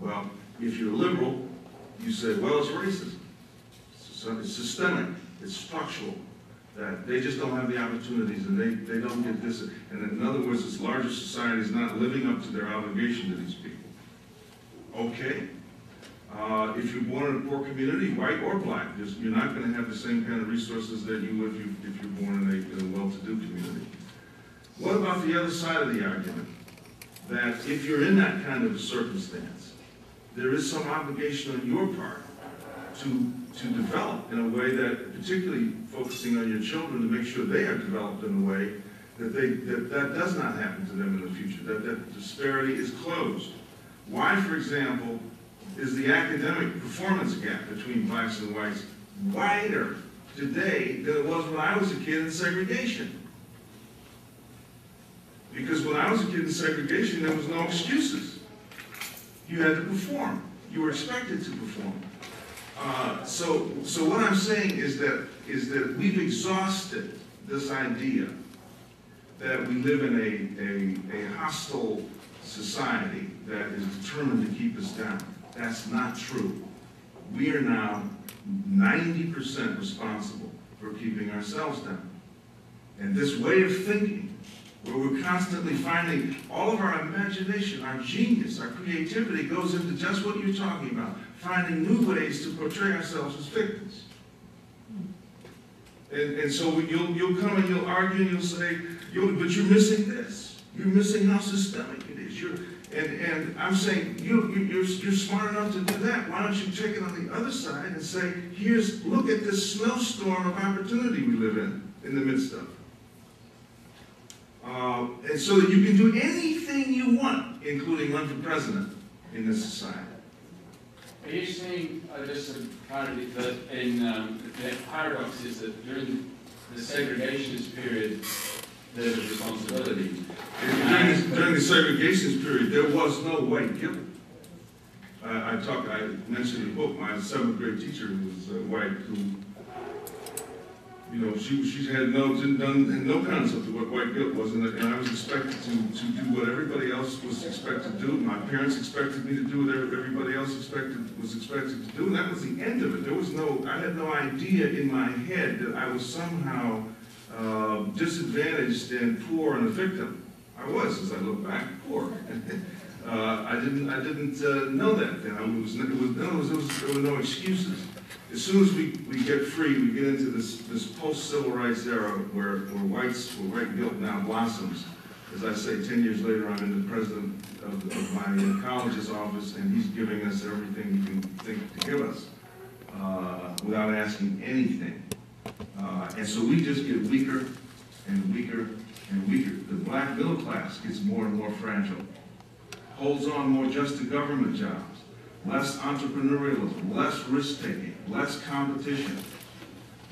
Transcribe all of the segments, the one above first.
Well, if you're liberal, you say, well, it's racism. It's systemic, it's structural, that they just don't have the opportunities and they don't get this. And in other words, this larger society is not living up to their obligation to these people. Okay. If you're born in a poor community, white or black, you're not going to have the same kind of resources that you would if you're born in a well-to-do community. What about the other side of the argument? That if you're in that kind of circumstance, there is some obligation on your part to develop in a way that, particularly focusing on your children, to make sure they are developed in a way that does not happen to them in the future, that disparity is closed. Why, for example, is the academic performance gap between blacks and whites wider today than it was when I was a kid in segregation? Because when I was a kid in segregation, there was no excuses. You had to perform. You were expected to perform. So what I'm saying is that we've exhausted this idea that we live in a hostile society that is determined to keep us down. That's not true. We are now 90% responsible for keeping ourselves down. And this way of thinking, where we're constantly finding all of our imagination, our genius, our creativity goes into just what you're talking about, finding new ways to portray ourselves as victims. And so you'll come and you'll argue and you'll say, but you're missing this. You're missing how systemic it is. And I'm saying, you're smart enough to do that. Why don't you take it on the other side and say, look at this snowstorm of opportunity we live in the midst of. And so that you can do anything you want, including run for president in this society. Are you saying, just to clarify, that the paradox is that during the segregationist period, there's a responsibility? During the segregationist period, there was no white guilt. I mentioned in the book, my 7th grade teacher was white, who, she had no concept of what white guilt was, and I was expected to do what everybody else was expected to do. My parents expected me to do what everybody else was expected to do, and that was the end of it. I had no idea in my head that I was somehow disadvantaged and poor and a victim. I was, as I look back, poor. I didn't know that then. There were no excuses. As soon as we get free, we get into this post-civil rights era where white guilt now blossoms. As I say, 10 years later, I'm in the president of my college's office, and he's giving us everything he can think to give us without asking anything. And so we just get weaker and weaker and weaker. The black middle class gets more and more fragile, holds on more just to government jobs, less entrepreneurialism, less risk-taking, less competition,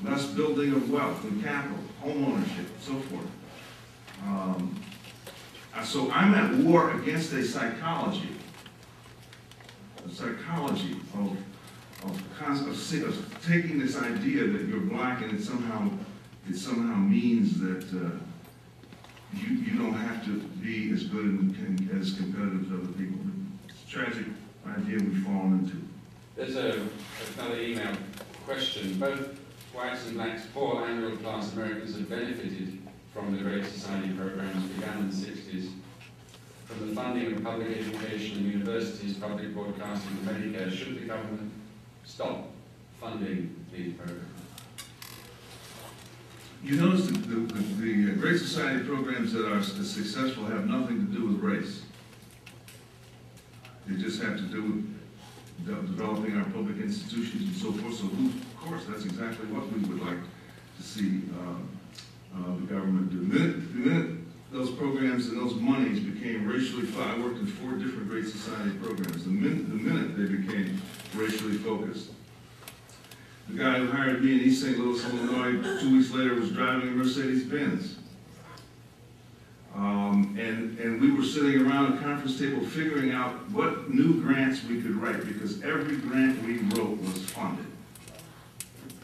less building of wealth and capital, home ownership, so forth. So I'm at war against a psychology of taking this idea that you're black and it somehow means that you don't have to be as good and as competitive as other people. It's a tragic idea we've fallen into. There's another email question. Both whites and blacks, poor and middle-class Americans have benefited from the Great Society programs began in the 60s. From the funding of public education and universities, public broadcasting and Medicare, should the government stop funding these programs? You notice the Great Society programs that are successful have nothing to do with race. They just have to do with developing our public institutions and so forth. So, of course, that's exactly what we would like to see the government do. The minute those programs and those monies became racially focused, I worked in 4 different Great Society programs. The minute they became racially focused, the guy who hired me in East St. Louis, Illinois, 2 weeks later was driving a Mercedes-Benz. And we were sitting around a conference table figuring out what new grants we could write, because every grant we wrote was funded.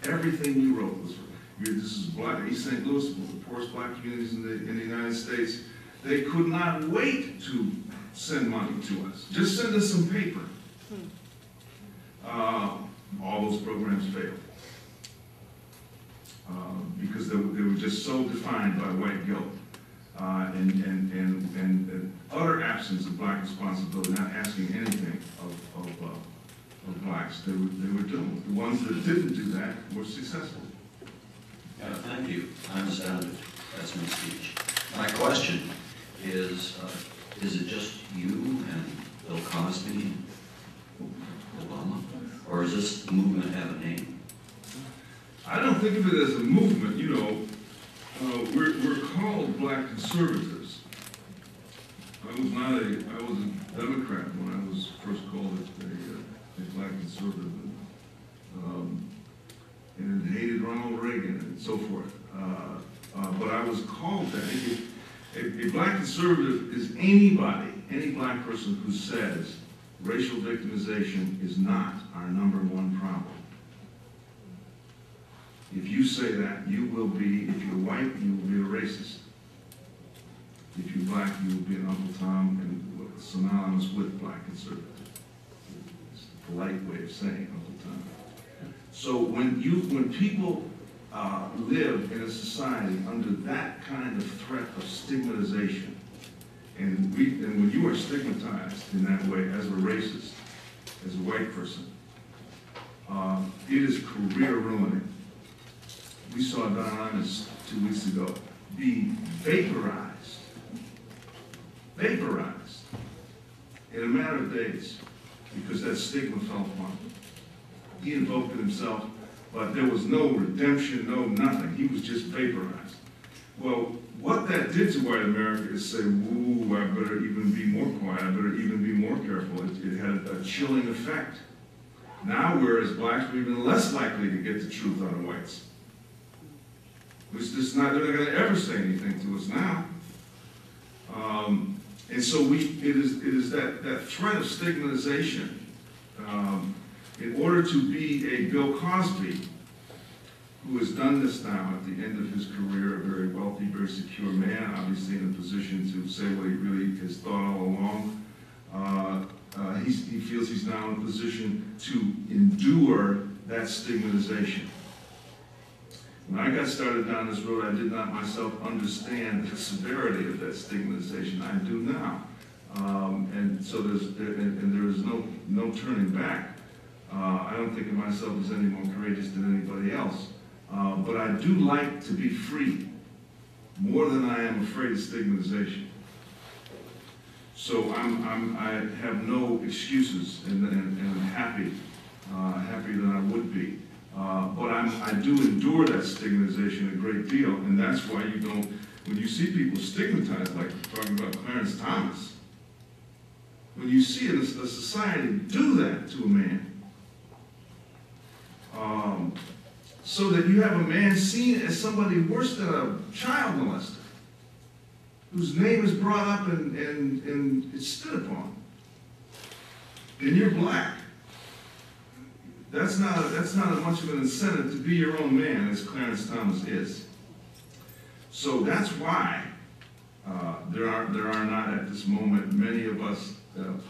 Everything we wrote was funded. This is black, East St. Louis, one of the poorest black communities in the United States. They could not wait to send money to us. Just send us some paper. All those programs failed. Because they were just so defined by white guilt and utter absence of black responsibility, not asking anything of blacks. They were doomed. The ones that didn't do that were successful. Yeah, thank you. I'm astounded. That's my speech. My question is it just you and Bill Cosby and Obama? Or does this movement have a name? I don't think of it as a movement. You know, we're called black conservatives. I was a Democrat when I was first called a black conservative, and hated Ronald Reagan and so forth. But I was called that. A black conservative is anybody, any black person who says racial victimization is not our #1 problem. If you say that, you will be, if you're white, you will be a racist. If you're black, you will be an Uncle Tom and synonymous with black conservative. It's a polite way of saying Uncle Tom. So when people live in a society under that kind of threat of stigmatization, and when you are stigmatized in that way as a racist, as a white person, it is career ruining. We saw Don Imus 2 weeks ago be vaporized in a matter of days because that stigma fell upon him. He invoked it himself, but there was no redemption, no nothing. He was just vaporized. Well, what that did to white America is say, ooh, I better even be more quiet, I better even be more careful. It had a chilling effect. Now, whereas blacks were even less likely to get the truth out of whites. It's just not, they're not going to ever say anything to us now. And so it is that threat of stigmatization. In order to be a Bill Cosby, who has done this now at the end of his career, a very wealthy, very secure man, obviously in a position to say what he really has thought all along, he feels he's now in a position to endure that stigmatization. When I got started down this road, I did not myself understand the severity of that stigmatization. I do now. And so there is no turning back. I don't think of myself as any more courageous than anybody else. But I do like to be free, more than I am afraid of stigmatization. So I have no excuses, and I'm happy, happier than I would be. But I do endure that stigmatization a great deal, and that's why you don't, when you see people stigmatized, like talking about Clarence Thomas, when you see a society do that to a man, so that you have a man seen as somebody worse than a child molester, whose name is brought up and it's stood upon, and you're black. That's not as much of an incentive to be your own man as Clarence Thomas is. So that's why there are not at this moment many of us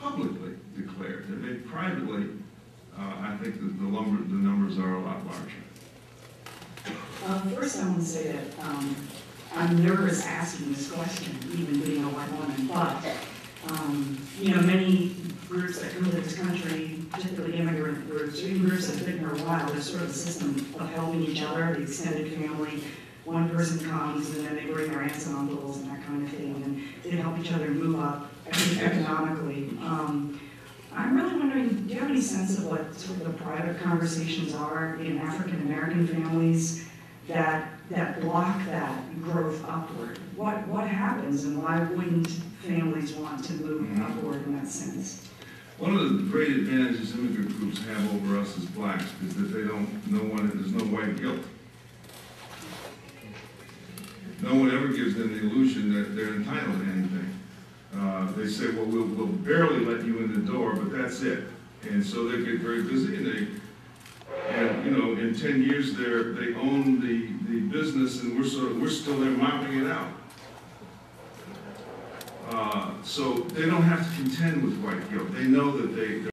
publicly declared. They're made privately. I think that the numbers are a lot larger. First, I want to say that I'm nervous asking this question, even being a white woman. But you know, many groups that come to this country, particularly immigrant groups, or even groups that have been here a while, there's sort of a system of helping each other, the extended family. One person comes, and then they bring their aunts and uncles and that kind of thing, and they help each other move up economically. I'm really wondering, do you have any sense of what sort of the private conversations are in African American families that block that growth upward? What happens, and why wouldn't families want to move upward in that sense? One of the great advantages immigrant groups have over us as blacks is that there's no white guilt. No one ever gives them the illusion that they're entitled to anything. They say, well, we'll barely let you in the door, but that's it. And so they get very busy, and you know, in 10 years they own the business, and we're still there mopping it out. So they don't have to contend with white guilt. They know that